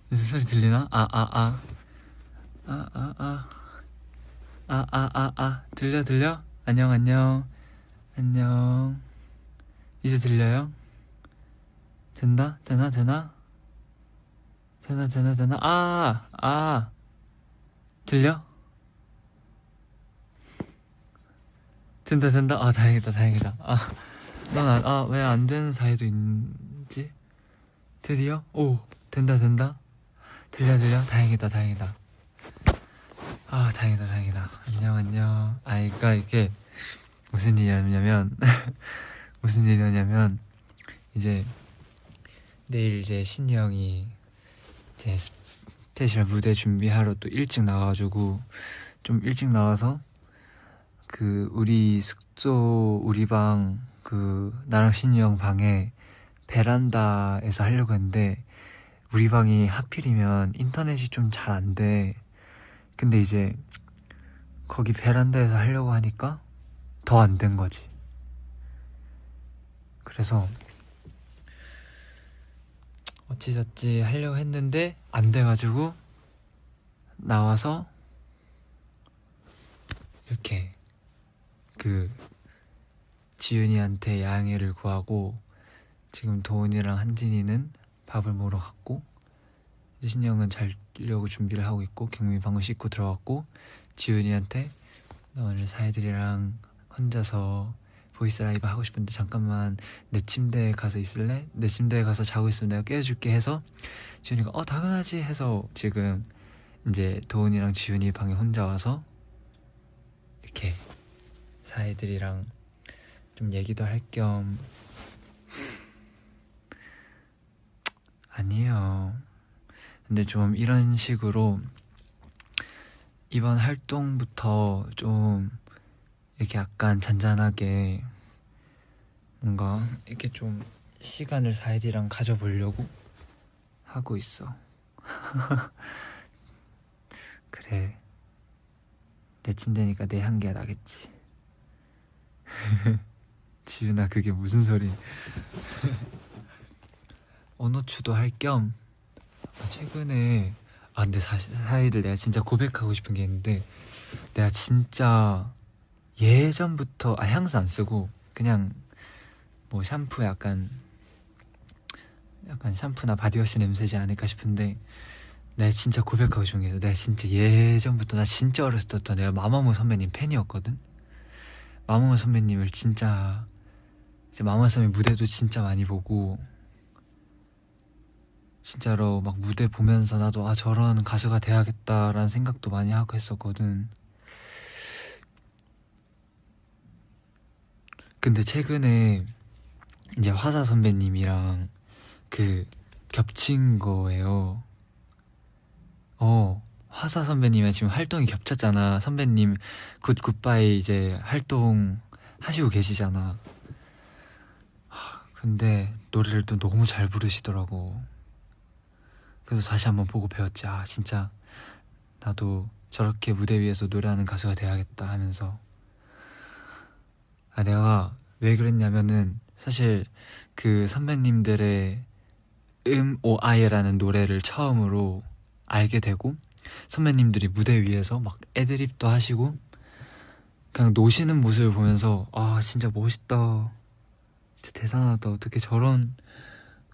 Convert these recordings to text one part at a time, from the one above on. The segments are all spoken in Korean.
무슨 소리 들리나? 들려? 안녕. 이제 들려요? 되나? 들려? 된다. 다행이다. 난 왜 안 되는 사이도 있지? 드디어? 오, 된다. 들려? 다행이다. 다행이다. 안녕. 그러니까 이게 무슨 일이냐면 이제 내일 이제 신이 형이 이제 스페셜 무대 준비하러 또 일찍 나와가지고 좀 일찍 나와서 그 우리 숙소 우리 방 그 나랑 신이 형 방에 베란다에서 하려고 했는데 우리 방이 하필이면 인터넷이 좀 잘 안 돼. 근데 이제 거기 베란다에서 하려고 하니까 더 안 된 거지. 그래서 어찌저찌 하려고 했는데 안 돼가지고 나와서 이렇게 그 지윤이한테 양해를 구하고 지금 도훈이랑 한진이는 밥을 먹으러 갔고 신이 형은 자려고 준비를 하고 있고 경민이 방금 씻고 들어갔고 지윤이한테 너 오늘 사이들이랑 혼자서 보이스 라이브 하고 싶은데 잠깐만 내 침대에 가서 있을래? 내 침대에 가서 자고 있으면 내가 깨워줄게 해서 지윤이가 당연하지 해서 지금 이제 도훈이랑 지윤이 방에 혼자 와서 이렇게 사이들이랑 좀 얘기도 할 겸 아니에요. 근데 좀 이런 식으로 이번 활동부터 좀 이렇게 약간 잔잔하게 뭔가 이렇게 좀 시간을 사이들이랑 가져보려고 하고 있어. 그래, 내 침대니까 내 향기가 나겠지. 지윤아 그게 무슨 소리? 언어추도 할 겸 최근에 근데 사이들 내가 진짜 고백하고 싶은 게 있는데 내가 진짜 예전부터 향수 안 쓰고 그냥 뭐 샴푸 약간 샴푸나 바디워시 냄새지 않을까 싶은데 내가 진짜 고백하고 싶은 게 있어. 내가 진짜 예전부터 나 진짜 어렸을 때부터 내가 마마무 선배님 팬이었거든. 마마무 선배님을 진짜 마마무 선배님 무대도 진짜 많이 보고 진짜로 막 무대 보면서 나도 저런 가수가 돼야겠다라는 생각도 많이 하고 했었거든. 근데 최근에 이제 화사 선배님이랑 그 겹친 거예요. 화사 선배님이랑 지금 활동이 겹쳤잖아. 선배님 굿굿바이 이제 활동 하시고 계시잖아. 근데 노래를 또 너무 잘 부르시더라고. 그래서 다시 한번 보고 배웠지. 진짜 나도 저렇게 무대 위에서 노래하는 가수가 돼야겠다 하면서 내가 왜 그랬냐면은 사실 그 선배님들의 오아예라는 노래를 처음으로 알게 되고 선배님들이 무대 위에서 막 애드립도 하시고 그냥 노시는 모습을 보면서 진짜 멋있다, 진짜 대단하다, 어떻게 저런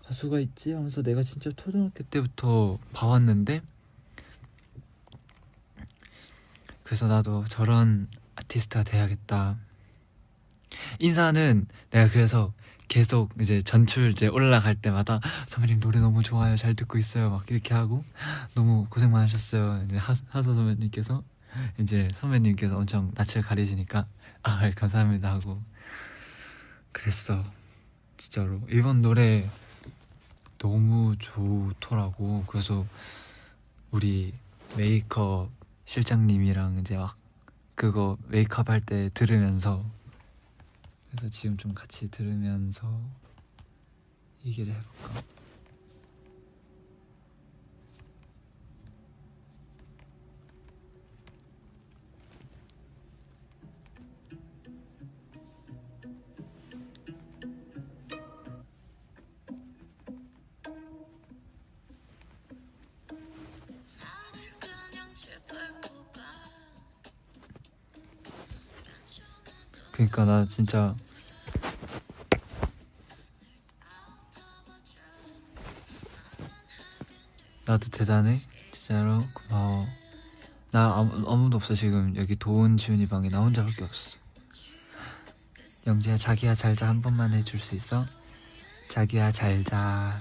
가수가 있지 하면서 내가 진짜 초등학교 때부터 봐왔는데 그래서 나도 저런 아티스트가 돼야겠다. 인사는 내가 그래서 계속 이제 전출 이제 올라갈 때마다 선배님 노래 너무 좋아요, 잘 듣고 있어요 막 이렇게 하고 너무 고생 많으셨어요. 이제 하서 선배님께서 이제 선배님께서 엄청 낯을 가리시니까 감사합니다 하고 그랬어. 진짜로 이번 노래 너무 좋더라고. 그래서 우리 메이크업 실장님이랑 이제 막 그거 메이크업 할 때 들으면서 그래서 지금 좀 같이 들으면서 얘기를 해볼까? 그니까 나 진짜 나도 대단해. 진짜로 고마워. 나 아무도 없어 지금. 여기 도훈, 지훈이 방에 나 혼자밖에 없어. 영재야, 자기야 잘자 한 번만 해줄 수 있어? 자기야 잘자.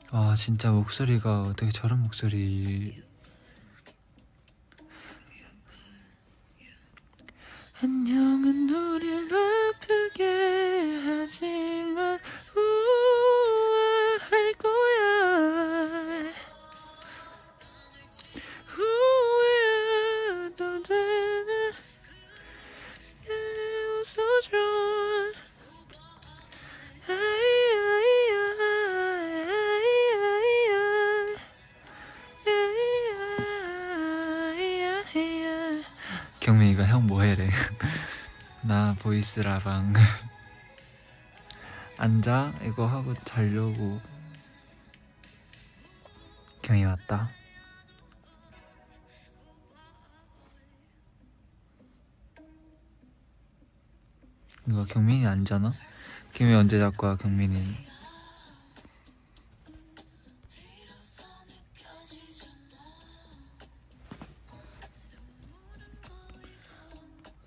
아 진짜 목소리가 어떻게 저런 목소리. 안녕은 우릴 아프게 하지만 후회할 거야. 후회해도 되는 웃어줘. 경민이가 형 뭐해래. 나 보이스 라방. 앉아. 이거 하고 자려고. 경이 왔다. 이거 경민이 안 자나? 경민이 언제 잘 거야 경민이?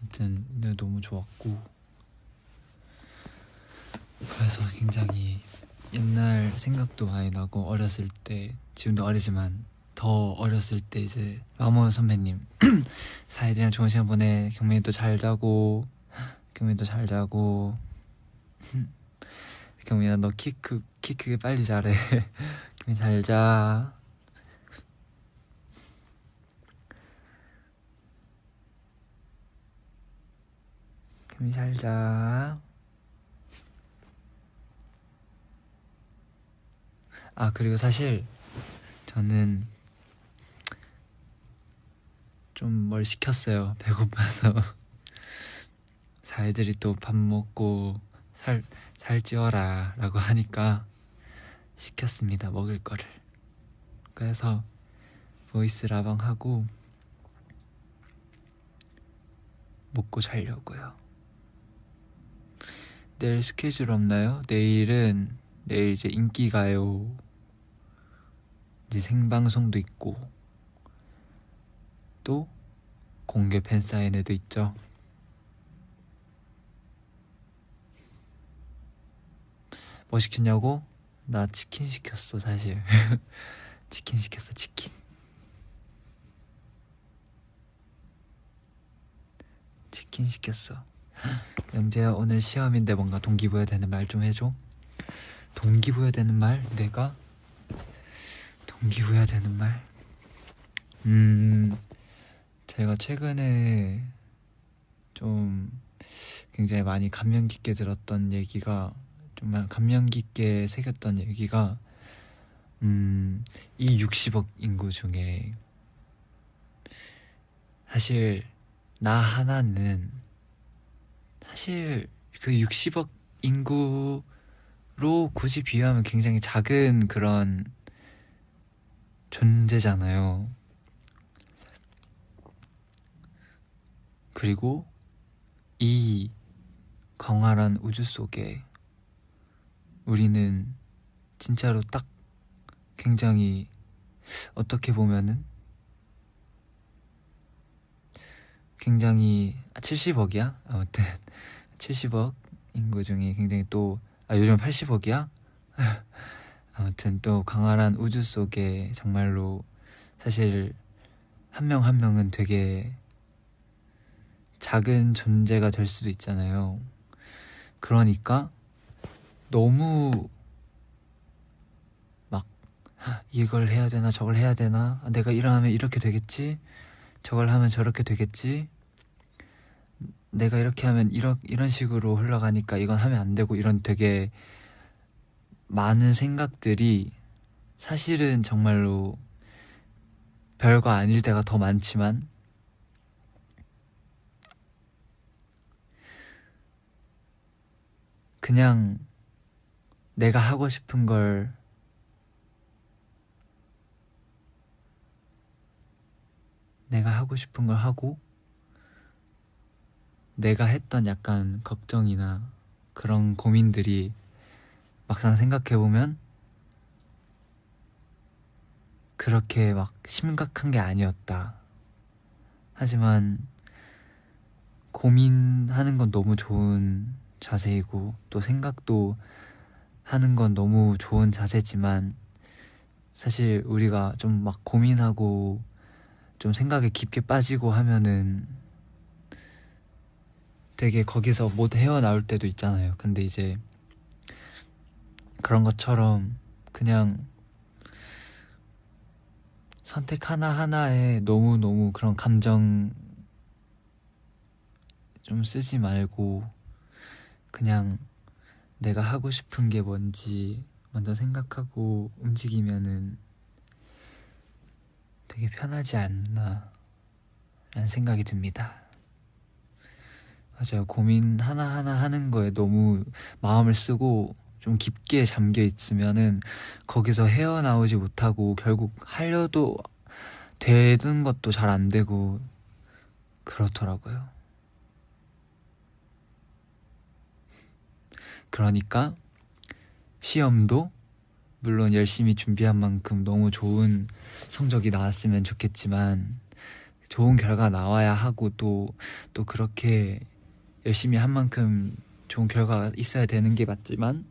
아무튼 오늘 너무 좋았고, 그래서 굉장히 옛날 생각도 많이 나고, 어렸을 때, 지금도 어리지만 더 어렸을 때 이제 라몬 선배님 사이들이랑 좋은 시간 보내. 경민이도 잘 자고, 경민이도 잘 자고. 경민아 너 키 크게 빨리 자래. 경민 잘 자. 경민 잘 자. 아 그리고 사실 저는 좀 뭘 시켰어요. 배고파서. 사이들이 또 밥 먹고 살 찌워라 라고 하니까 시켰습니다. 먹을 거를. 그래서 보이스 라방 하고 먹고 자려고요. 내일 스케줄 없나요? 내일 이제 인기가요 이제 생방송도 있고, 또 공개 팬사인회도 있죠. 뭐 시켰냐고? 나 치킨 시켰어 사실. 치킨 시켰어. 치킨 시켰어. 영재야 오늘 시험인데 뭔가 동기부여 되는 말 좀 해줘. 동기부여 되는 말? 내가? 동기부여 되는 말? 제가 최근에 좀 굉장히 많이 감명 깊게 들었던 얘기가, 정말 감명 깊게 새겼던 얘기가 이 60억 인구 중에 사실 나 하나는 사실 그 60억 인구로 굳이 비유하면 굉장히 작은 그런 존재잖아요. 그리고 이 광활한 우주 속에 우리는 진짜로 딱 굉장히, 어떻게 보면은 굉장히 70억이야? 아무튼 70억 인구 중에 굉장히 또 요즘 80억이야? 아무튼 또 광활한 우주 속에 정말로 사실 한 명 한 명은 되게 작은 존재가 될 수도 있잖아요. 그러니까 너무 막 이걸 해야 되나 저걸 해야 되나, 내가 이걸 하면 이렇게 되겠지, 저걸 하면 저렇게 되겠지, 내가 이렇게 하면 이런 식으로 흘러가니까 이건 하면 안 되고, 이런 되게 많은 생각들이 사실은 정말로 별거 아닐 때가 더 많지만, 그냥 내가 하고 싶은 걸 내가 하고 싶은 걸 하고 내가 했던 약간 걱정이나 그런 고민들이 막상 생각해보면 그렇게 막 심각한 게 아니었다. 하지만 고민하는 건 너무 좋은 자세이고 또 생각도 하는 건 너무 좋은 자세지만 사실 우리가 좀 막 고민하고 좀 생각에 깊게 빠지고 하면은 되게 거기서 못 헤어나올 때도 있잖아요. 근데 이제 그런 것처럼 그냥 선택 하나하나에 너무너무 그런 감정 좀 쓰지 말고 그냥 내가 하고 싶은 게 뭔지 먼저 생각하고 움직이면은 되게 편하지 않나 라는 생각이 듭니다. 맞아요. 고민 하나하나 하는 거에 너무 마음을 쓰고 좀 깊게 잠겨 있으면은 거기서 헤어나오지 못하고 결국 하려도 되는 것도 잘 안 되고 그렇더라고요. 그러니까 시험도 물론 열심히 준비한 만큼 너무 좋은 성적이 나왔으면 좋겠지만 좋은 결과 나와야 하고 또 그렇게 열심히 한 만큼 좋은 결과가 있어야 되는 게 맞지만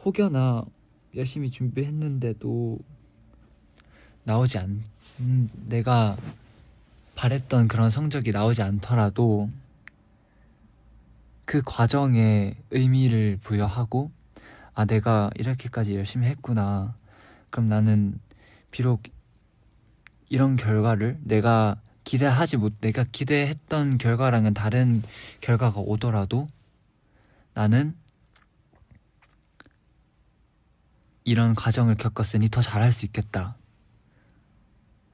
혹여나 열심히 준비했는데도 나오지 않 내가 바랬던 그런 성적이 나오지 않더라도 그 과정에 의미를 부여하고 아 내가 이렇게까지 열심히 했구나. 그럼 나는 비록 이런 결과를 내가 기대했던 결과랑은 다른 결과가 오더라도 나는 이런 과정을 겪었으니 더 잘할 수 있겠다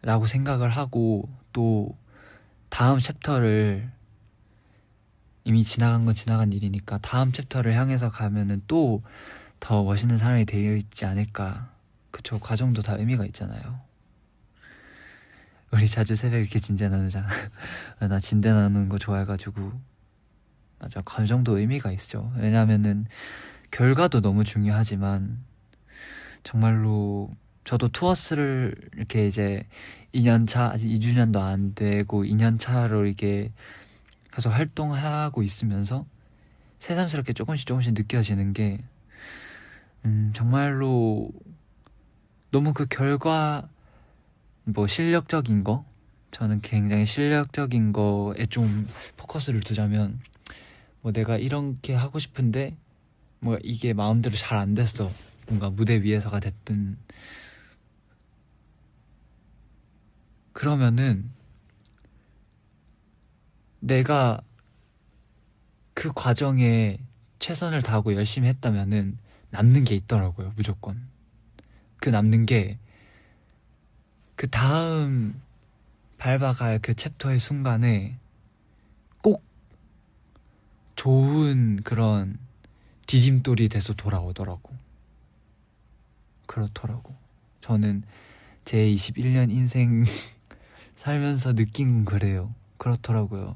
라고 생각을 하고 또 다음 챕터를 이미 지나간 건 지나간 일이니까 다음 챕터를 향해서 가면은 또 더 멋있는 사람이 되어 있지 않을까. 그쵸, 과정도 다 의미가 있잖아요. 우리 자주 새벽에 이렇게 진대 나누잖아. 나 진대 나누는 거 좋아해가지고. 맞아, 감정도 의미가 있죠. 왜냐면은 결과도 너무 중요하지만 정말로 저도 투어스를 이렇게 이제 2년차, 아직 2주년도 안 되고 2년차로 이렇게 계속 활동하고 있으면서 새삼스럽게 조금씩 느껴지는 게 정말로 너무 그 결과 뭐 실력적인 거 저는 굉장히 실력적인 거에 좀 포커스를 두자면 뭐 내가 이렇게 하고 싶은데 뭐 이게 마음대로 잘 안 됐어. 뭔가 무대 위에서가 됐든 그러면은 내가 그 과정에 최선을 다하고 열심히 했다면은 남는 게 있더라고요. 무조건 그 남는 게 그 다음 밟아갈 그 챕터의 순간에 꼭 좋은 그런 디딤돌이 돼서 돌아오더라고. 그렇더라고. 저는 제 21년 인생 살면서 느낀 건 그래요. 그렇더라고요.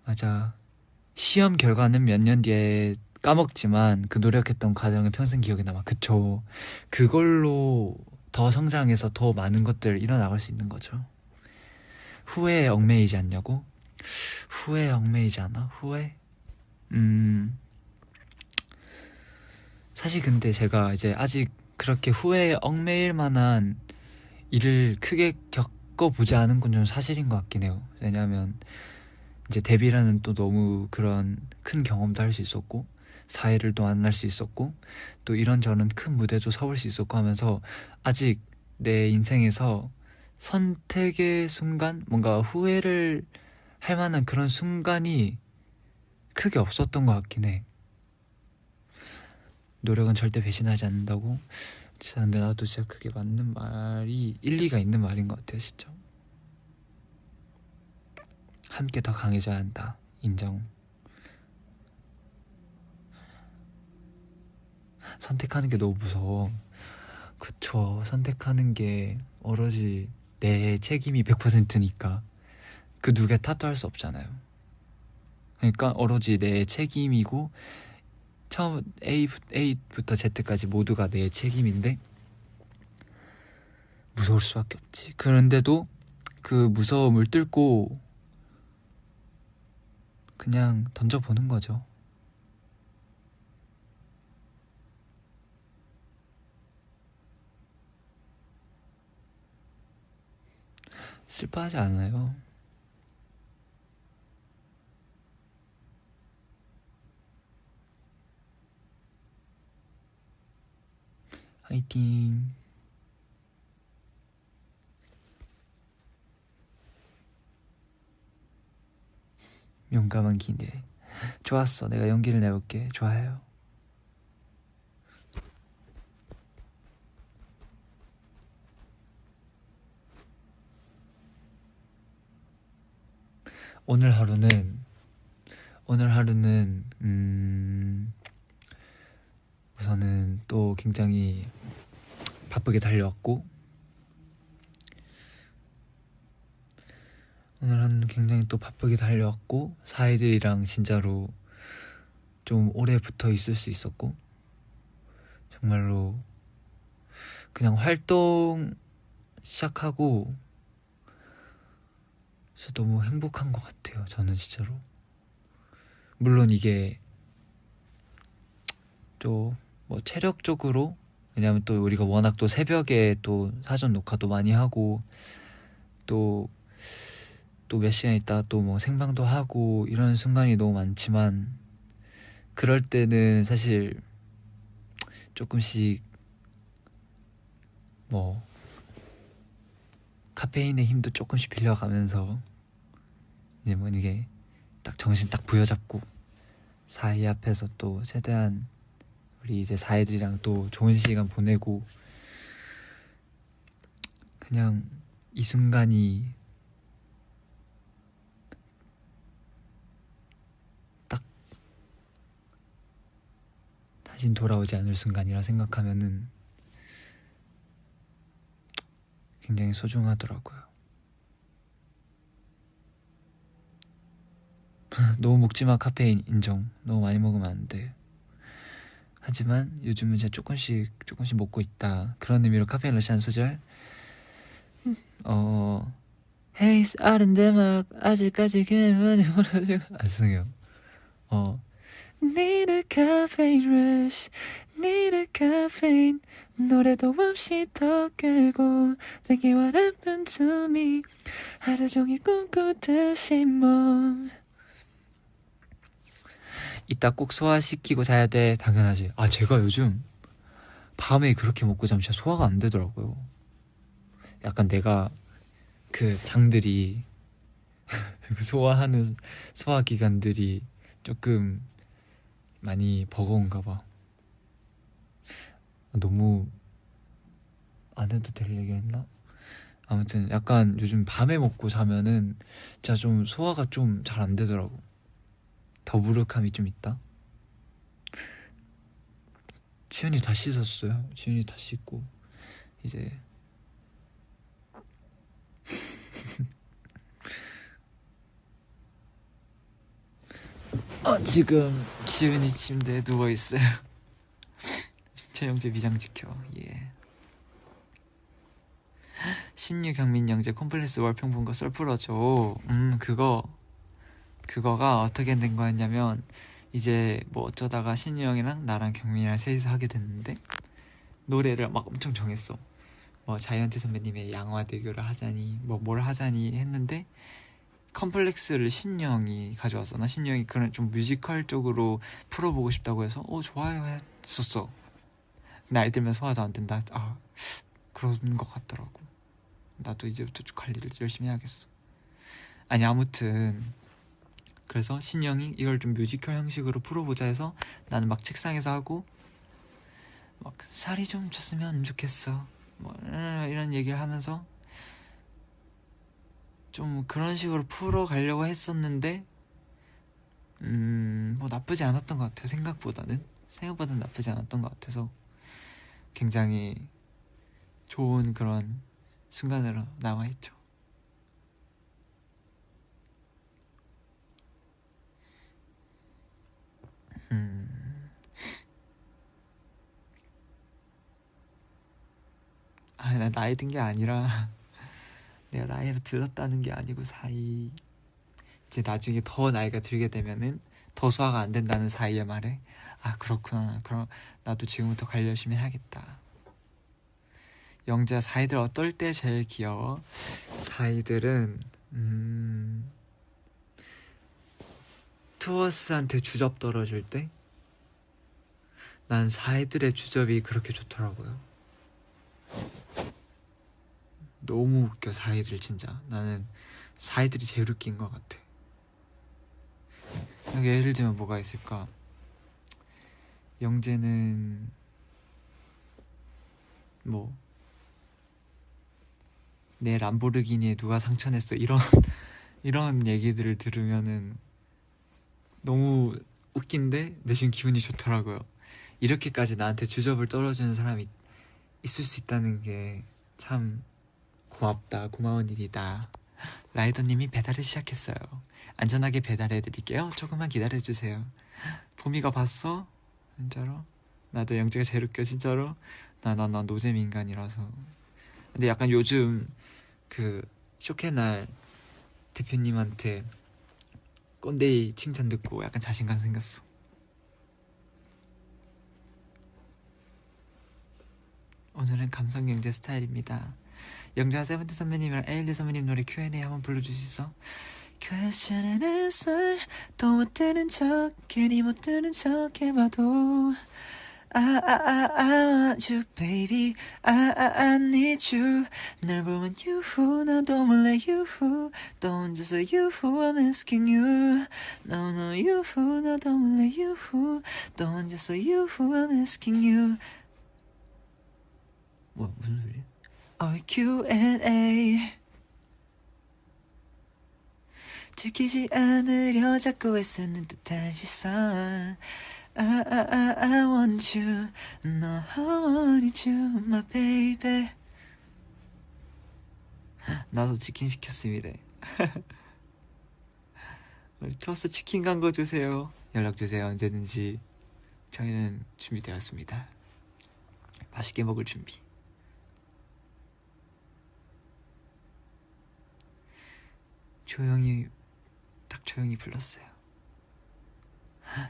맞아. 시험 결과는 몇 년 뒤에 까먹지만 그 노력했던 과정은 평생 기억에 남아. 그쵸. 그걸로 더 성장해서 더 많은 것들 일어나갈 수 있는 거죠. 후회에 얽매이지 않냐고? 후회에 얽매이지 않아? 후회? 사실 근데 제가 이제 아직 그렇게 후회에 얽매일 만한 일을 크게 겪어보지 않은 건 좀 사실인 것 같긴 해요. 왜냐면 이제 데뷔라는 또 너무 그런 큰 경험도 할 수 있었고 사회를 또 만날 수 있었고 또 이런저런 큰 무대도 서볼 수 있었고 하면서 아직 내 인생에서 선택의 순간 뭔가 후회를 할 만한 그런 순간이 크게 없었던 것 같긴 해. 노력은 절대 배신하지 않는다고. 진짜 근데 나도 진짜 그게 맞는 말이 일리가 있는 말인 것 같아요. 진짜 함께 더 강해져야 한다. 인정. 선택하는 게 너무 무서워. 그쵸. 선택하는 게 오로지 내 책임이 100%니까 그 누구의 탓도 할 수 없잖아요. 그러니까 오로지 내 책임이고 처음 A부터 Z까지 모두가 내 책임인데 무서울 수밖에 없지. 그런데도 그 무서움을 뚫고 그냥 던져보는 거죠. 슬퍼하지 않아요. 화이팅. 용감한 기대. 좋았어. 내가 용기를 내볼게. 좋아요. 오늘 하루는 우선은 또 굉장히 바쁘게 달려왔고, 오늘 하루는 굉장히 또 바쁘게 달려왔고, 사이들이랑 진짜로 좀 오래 붙어 있을 수 있었고, 정말로 그냥 활동 시작하고 진짜 너무 행복한 것 같아요. 저는 진짜로. 물론 이게 좀 뭐 체력적으로, 왜냐면 또 우리가 워낙 또 새벽에 또 사전 녹화도 많이 하고 또 몇 시간 있다가 또 뭐 생방도 하고 이런 순간이 너무 많지만, 그럴 때는 사실 조금씩 뭐 카페인의 힘도 조금씩 빌려가면서 이제 뭐 이게 딱 정신 딱 부여잡고 사이 앞에서 또 최대한 우리 이제 사이들이랑 또 좋은 시간 보내고, 그냥 이 순간이 딱 다신 돌아오지 않을 순간이라 생각하면은 굉장히 소중하더라고요. 너무 먹지마. 카페인 인정. 너무 많이 먹으면 안 돼. 하지만 요즘은 제가 조금씩 먹고 있다, 그런 의미로 카페인 러시안 소절. 헤이스 아른데 막 아직까지 그만이 멀어지고. 죄송해요. Need a caffeine rush, need a caffeine. 노래도 없이 더 끌고 Thinking what happened to me. 하루 종일 꿈꾸듯이 뭐. 이따 꼭 소화시키고 자야 돼. 당연하지. 제가 요즘 밤에 그렇게 먹고 자면 진짜 소화가 안 되더라고요. 약간 내가 그 장들이 소화하는 소화기관들이 조금 많이 버거운가 봐. 너무 안 해도 될 얘기 했나? 아무튼 약간 요즘 밤에 먹고 자면은 진짜 좀 소화가 좀 잘 안 되더라고. 더부룩함이 좀 있다. 지훈이 다 씻었어요. 지훈이 다 씻고 이제 지금 지훈이 침대에 누워있어요. 최영재 위장 지켜. 예. 신유 경민 영재 콤플렉스 월평분과 썰 풀어줘. 그거가 어떻게 된 거였냐면, 이제 뭐 어쩌다가 신유 형이랑 나랑 경민이랑 셋이서 하게 됐는데, 노래를 막 엄청 정했어. 뭐 자이언티 선배님의 양화대교를 하자니 뭐 뭘 하자니 했는데, 컴플렉스를 신유 형이 가져왔어. 나 신유 형이 그런 좀 뮤지컬 쪽으로 풀어보고 싶다고 해서 좋아요 했었어. 나이 들면 소화도 안 된다. 그런 것 같더라고. 나도 이제부터 관리를 열심히 해야겠어. 아니 아무튼 그래서 신영이 이걸 좀 뮤지컬 형식으로 풀어보자 해서 나는 막 책상에서 하고 막 살이 좀 쪘으면 좋겠어 뭐 이런 얘기를 하면서 좀 그런 식으로 풀어가려고 했었는데 뭐 나쁘지 않았던 것 같아요. 생각보다는 나쁘지 않았던 것 같아서 굉장히 좋은 그런 순간으로 남아있죠. 나 나이 든 게 아니라 내가 나이를 들었다는 게 아니고 이제 나중에 더 나이가 들게 되면은 더 소화가 안 된다는 사이에 말해. 아 그렇구나. 그럼 나도 지금부터 관리 열심히 해야겠다. 영재야, 사이들 어떨 때 제일 귀여워? 사이들은 투어스한테 주접 떨어질 때? 난 사이들의 주접이 그렇게 좋더라고요. 너무 웃겨. 사이들 진짜. 나는 사이들이 제일 웃긴 것 같아. 예를 들면 뭐가 있을까? 영재는 뭐 내 람보르기니에 누가 상처냈어 이런 얘기들을 들으면은 너무 웃긴데 내심 기분이 좋더라고요. 이렇게까지 나한테 주접을 떨어주는 사람이 있을 수 있다는 게 참 고맙다, 고마운 일이다. 라이더님이 배달을 시작했어요. 안전하게 배달해드릴게요. 조금만 기다려주세요. 봄이가 봤어? 진짜로? 나도 영재가 제일 웃겨. 진짜로? 나 노잼 인간이라서. 근데 약간 요즘 그 쇼케날 대표님한테 꼰대이 칭찬 듣고 약간 자신감 생겼어. 오늘은 감성 영재 스타일입니다. 영재와 세븐틴 선배님이랑 에일리 선배님 노래 Q&A 한번 불러줄 수 있어? Question and answer. 또 못 들은 척 괜히 못 들은 척 해봐도 I want you baby. I need you. 널 보면 you 나도 몰래 you 또 혼자서 you I'm asking you. No you 나도 몰래 you 또 혼자서 you I'm asking you. 무슨 소리야? Q&A. 들키지 않으려 자꾸 애쓰는 듯한 시선. I want you. No, I want you, my baby. 나도 치킨 시켰음이래. 우리 투어스 치킨 광고 주세요. 연락주세요. 언제든지 저희는 준비되었습니다. 맛있게 먹을 준비. 딱 조용히 불렀어요.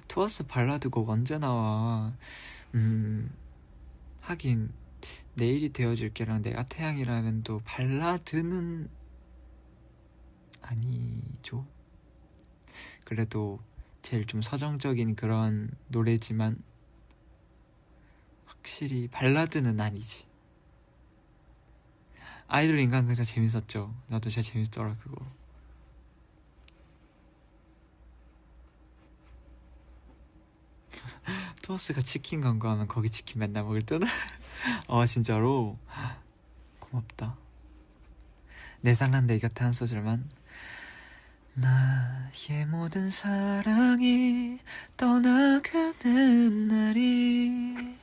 투어스 발라드 곡 언제 나와? 하긴 내일이 되어줄게랑 내가 태양이라면 또 발라드는 아니죠. 그래도 제일 좀 서정적인 그런 노래지만 확실히 발라드는 아니지. 아이돌 인간극장 재밌었죠. 나도 진짜 재밌더라 그거. 투어스가 치킨 광고하면 거기 치킨 맨날 먹을 듯? 진짜로? 고맙다. 내상난 내 곁에 한 소절만. 나의 모든 사랑이 떠나가는 날이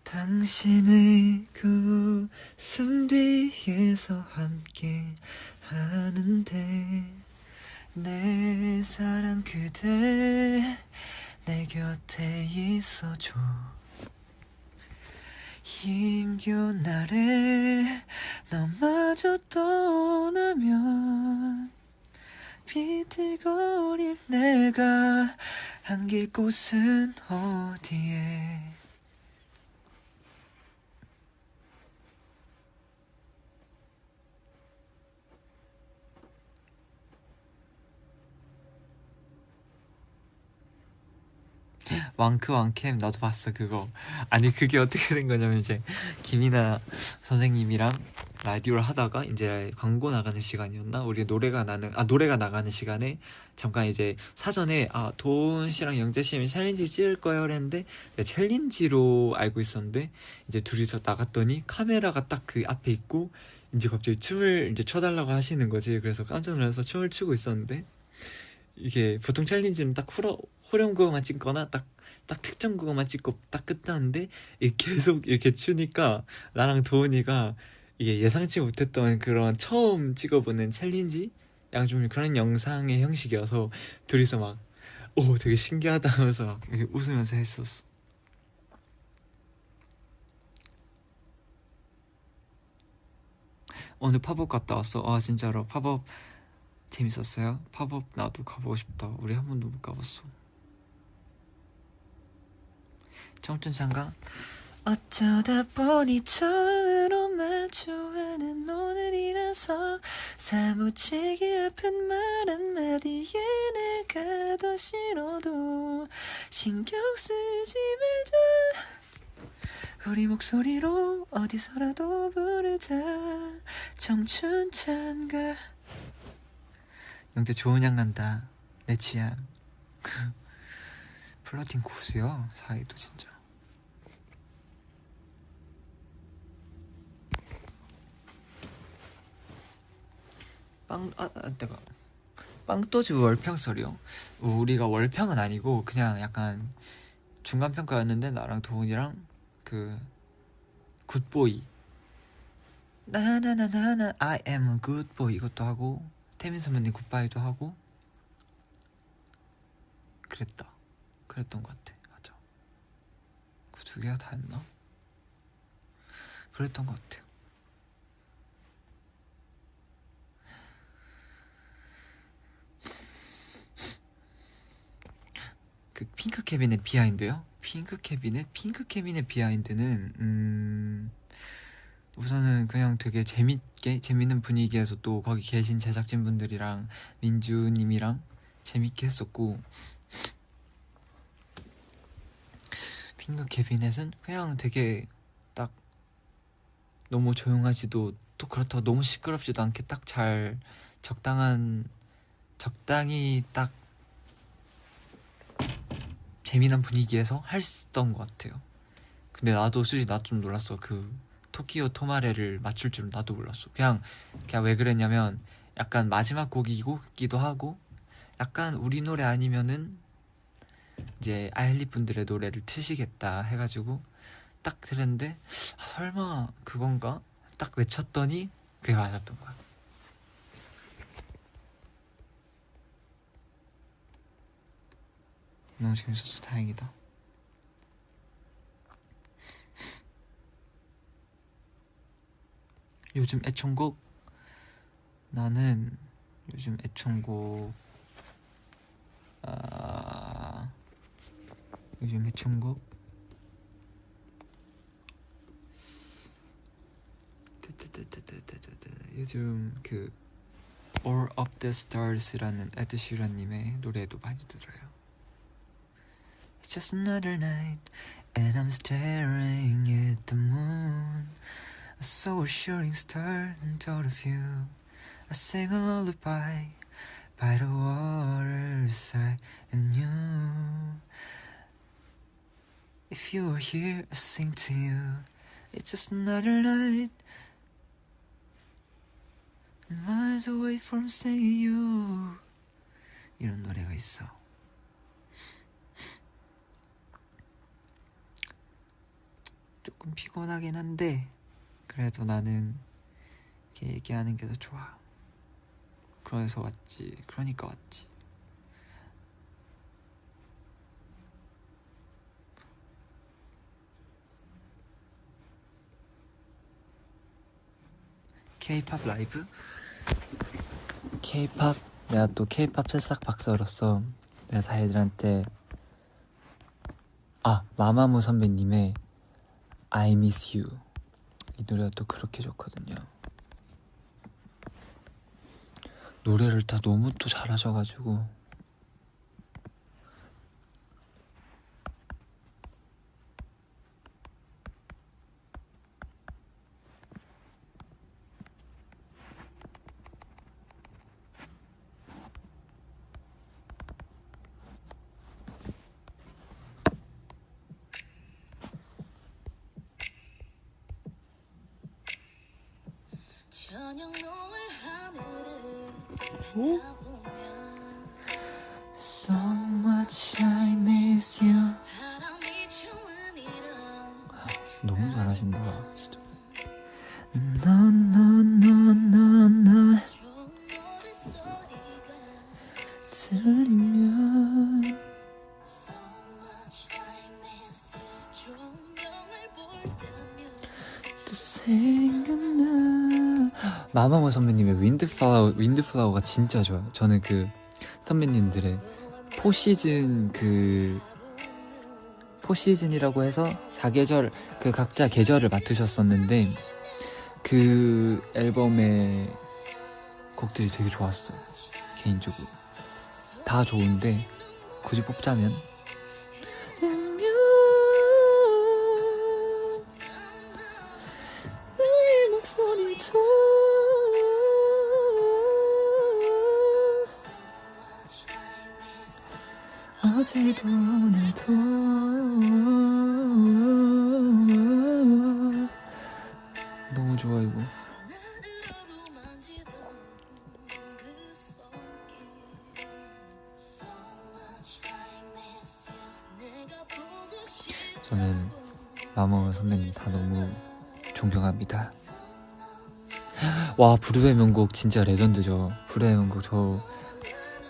당신의 그 웃음 뒤에서 함께 하는데 내 사랑 그대 내 곁에 있어줘. 힘겨운 날에 너마저 떠나면 비틀거릴 내가 안길 곳은 어디에. 왕캠 나도 봤어 그거. 아니 그게 어떻게 된 거냐면 이제 김이나 선생님이랑 라디오를 하다가 이제 광고 나가는 시간이었나? 우리 노래가 나가는 시간에 잠깐 이제 사전에 도훈 씨랑 영재 씨는 챌린지 찍을 거예요 그랬는데 챌린지로 알고 있었는데 이제 둘이서 나갔더니 카메라가 딱 그 앞에 있고 이제 갑자기 춤을 이제 춰달라고 하시는 거지. 그래서 깜짝 놀라서 춤을 추고 있었는데 이게 보통 챌린지는 딱 후렴 그거만 찍거나 딱 특정 그거만 찍고 딱 끝나는데 계속 이렇게 추니까 나랑 도훈이가 이게 예상치 못했던 그런 처음 찍어보는 챌린지? 약간 좀 그런 영상의 형식이어서 둘이서 막 오 되게 신기하다 하면서 막 이렇게 웃으면서 했었어. 오늘 팝업 갔다 왔어. 아 진짜로 팝업 재밌었어요? 팝업 나도 가보고 싶다. 우리 한 번도 못 가봤어. 청춘창가 어쩌다 보니 처음으로 마주하는 오늘이라서 사무치게 아픈 말 한마디에 내가 더 싫어도 신경 쓰지 말자. 우리 목소리로 어디서라도 부르자. 청춘찬가. 영태 좋은 향 난다. 내 취향. 플러팅 고수요 사이도 진짜. 내가 빵또즈 월평설이요? 우리가 월평은 아니고 그냥 약간 중간평가였는데 나랑 도훈이랑 그 굿보이 나나나나나 I am a good boy 이것도 하고 태민 선배님 굿바이도 하고 그랬던 것 같아. 맞아. 그 두 개가 다 했나? 그랬던 것 같아요. 그 핑크 캐빈의 비하인드요? 핑크 캐빈의 비하인드는 우선은 그냥 되게 재밌는 분위기에서 또 거기 계신 제작진분들이랑 민주님이랑 재밌게 했었고, 핑크 캐비넷은 그냥 되게 딱 너무 조용하지도 또 그렇다고 너무 시끄럽지도 않게 딱 잘 적당히 딱 재미난 분위기에서 했던 것 같아요. 근데 나도 솔직히 나 좀 놀랐어. 그 토키오 토마레를 맞출 줄은 나도 몰랐어. 그냥 왜 그랬냐면 약간 마지막 곡이기도 하고 약간 우리 노래 아니면은 이제 아일리 분들의 노래를 트시겠다 해가지고 딱 들었는데 설마 그건가? 딱 외쳤더니 그게 맞았던 거야. 너무 재밌었어. 다행이다. 요즘 애청곡? 나는 요즘 애청곡 요즘 그 All of the Stars라는 에드 시런님의 노래도 많이 들어요. It's just another night and I'm staring at the moon. I saw a shooting star and thought of you. I sang a lullaby by the waterside and you. If you were here, I sing to you. It's just another night. Miles away from seeing you. 이런 노래가 있어. 조금 피곤하긴 한데 그래도 나는 이렇게 얘기하는 게 더 좋아. 그러니까 왔지. K-pop 라이브? K-pop 내가 또 K-pop 새싹 박사로서 내가 다이들한테 마마무 선배님의 I Miss You 이 노래가 또 그렇게 좋거든요. 노래를 다 너무 또 잘하셔가지고 저녁 노을 하늘을 바라보면 So much I miss you. 너무 잘하신다 진짜. 넌 마마무 선배님의 윈드플라워가 진짜 좋아요. 저는 그 선배님들의 포시즌이라고 해서 4계절 그 각자 계절을 맡으셨었는데 그 앨범의 곡들이 되게 좋았어요. 개인적으로 다 좋은데 굳이 뽑자면 어제도 오늘도 너무 좋아 이거. 저는 마마무 선배님 다 너무 존경합니다. 와, 부르의 명곡 진짜 레전드죠. 부르의 명곡 저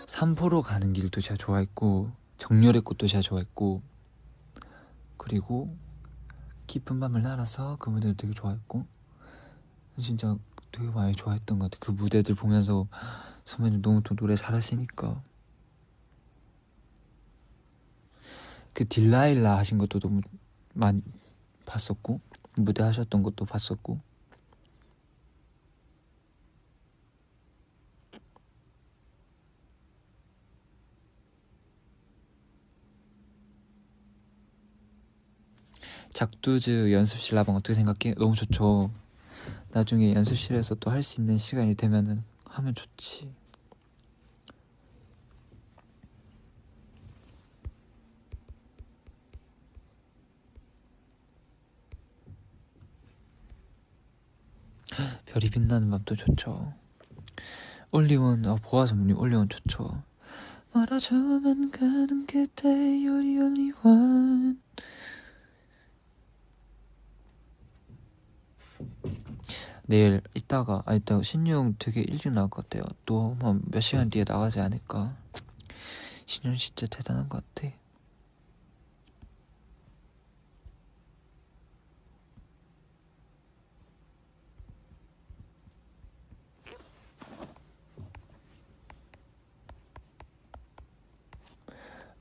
삼포로 가는 길도 진짜 좋아했고 정열의 꽃도 진짜 좋아했고 그리고 깊은 밤을 날아서 그 무대도 되게 좋아했고 진짜 되게 많이 좋아했던 것 같아요. 그 무대들 보면서 선배님 너무 또 노래 잘하시니까. 그 딜라일라 하신 것도 너무 많이 봤었고 무대 하셨던 것도 봤었고 작두즈 연습실 라방 어떻게 생각해? 너무 좋죠. 나중에 연습실에서 또 할 수 있는 시간이 되면은 하면 좋지. 별이 빛나는 밤도 좋죠. 올리원 보아 선배님 올리원 좋죠. 말아주면 가는 그대 올리원. 내일 이따가 신용 되게 일찍 나올 것 같아요. 또 몇 시간 뒤에 나가지 않을까. 신용 진짜 대단한 것 같아.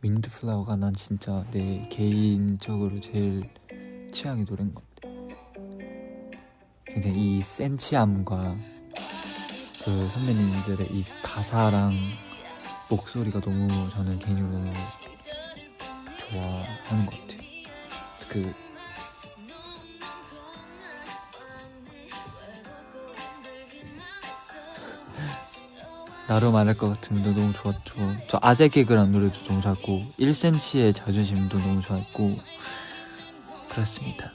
윈드플라워가 난 진짜 내 개인적으로 제일 취향의 노래인 것 같아. 굉장히 이 센치함과 그 선배님들의 이 가사랑 목소리가 너무 저는 개인적으로 너무 좋아하는 것 같아요. 그 나로 말할 것 같으면 너무 좋았죠. 저 아재 개그라는 노래도 너무 좋았고 1cm의 자존심도 너무 좋았고 그렇습니다.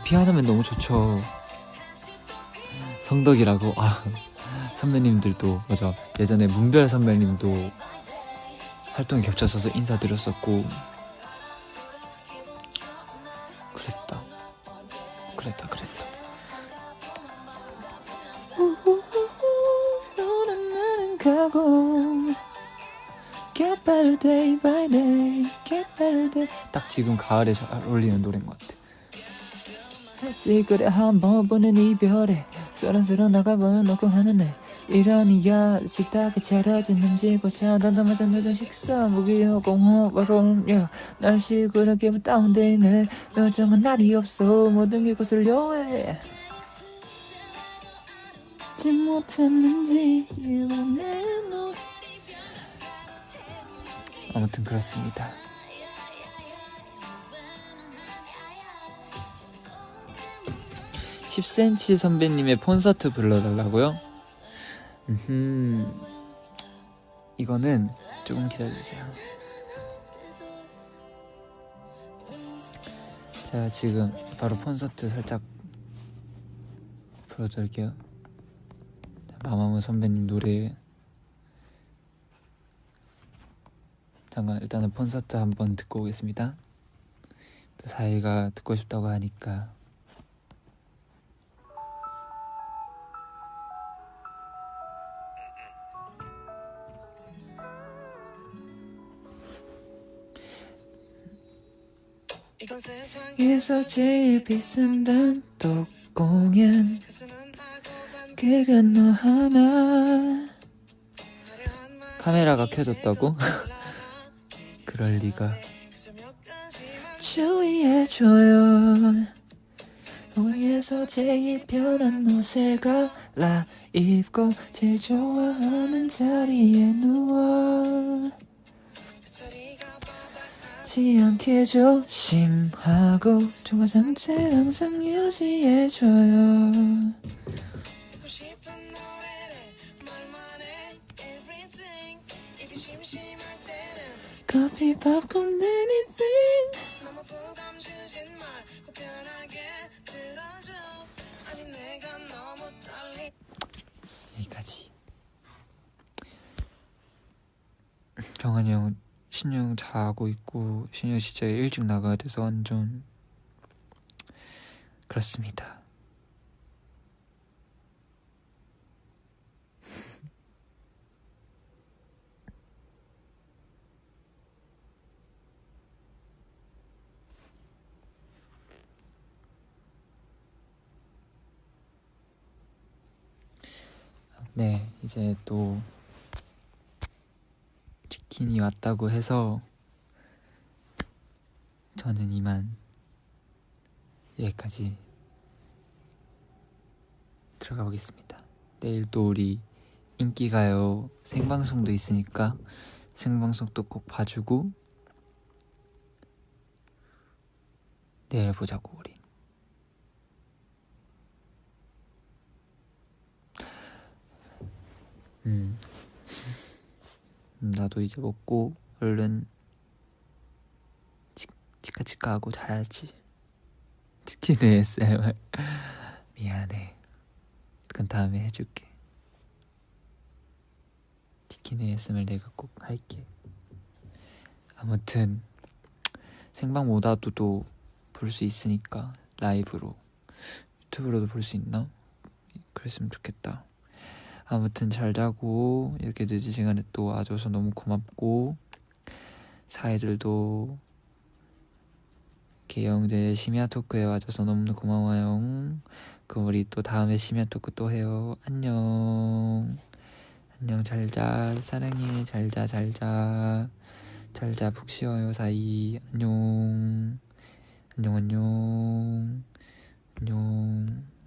피아노면 너무 좋죠. 성덕이라고 선배님들도 맞아. 예전에 문별 선배님도 활동이 겹쳤어서 인사드렸었고 그랬다. Get better day by day, get better day. 딱 지금 가을에 잘 어울리는 노래인 것 같아. 그래 한번 보는 이별에 소란스런 나가보는 놓고 하는 애 이러니야 식탁에 차려진 음식보다 더 맞은 늦은 식사 무기여 공허바로야 날씨 그렇게 다운되네 요즘은 날이 없어 모든 게 거슬려 해 지 못했는지 이번에 너 아무튼 그렇습니다. 10cm 선배님의 콘서트 불러달라고요? 이거는 조금 기다려주세요. 제가 지금 바로 콘서트 살짝 불러드릴게요. 마마무 선배님 노래 잠깐 일단은 콘서트 한번 듣고 오겠습니다. 또 사이가 듣고 싶다고 하니까. 세상에서 제일 비싼 단독 공연 그가 너 하나. 카메라가 켜졌다고? 그럴 리가. 주의해줘요. 세상에서 제일 편한 옷을 갈아입고 제일 좋아하는 자리에 누워 지 않게 조심하고 좋은 상태 항상 유지해줘요. 커피 팝콘 anything 너무 부담 주진 말고 편하게 들어줘. 아니 내가 너무 떨리. 여기까지. 정한이 형 신영 자고 있고 신영 진짜 일찍 나가야 돼서 완전 그렇습니다. 네, 이제 또 치킨이 왔다고 해서 저는 이만 여기까지 들어가 보겠습니다. 내일 또 우리 인기가요 생방송도 있으니까 생방송도 꼭 봐주고 내일 보자고 우리. 나도 이제 먹고 얼른 치카치카 하고 자야지. 치킨 ASMR 미안해. 그건 다음에 해줄게. 치킨 ASMR 내가 꼭 할게. 아무튼 생방보다도 또 볼 수 있으니까 라이브로 유튜브로도 볼 수 있나? 그랬으면 좋겠다. 아무튼 잘 자고 이렇게 늦은 시간에 또 와줘서 너무 고맙고 사이들도 이렇게 영재 심야 토크에 와줘서 너무 고마워요. 그럼 우리 또 다음에 심야 토크 또 해요. 안녕. 안녕. 잘자. 사랑해. 잘자. 잘자. 잘자. 푹 쉬어요 사이. 안녕. 안녕. 안녕. 안녕.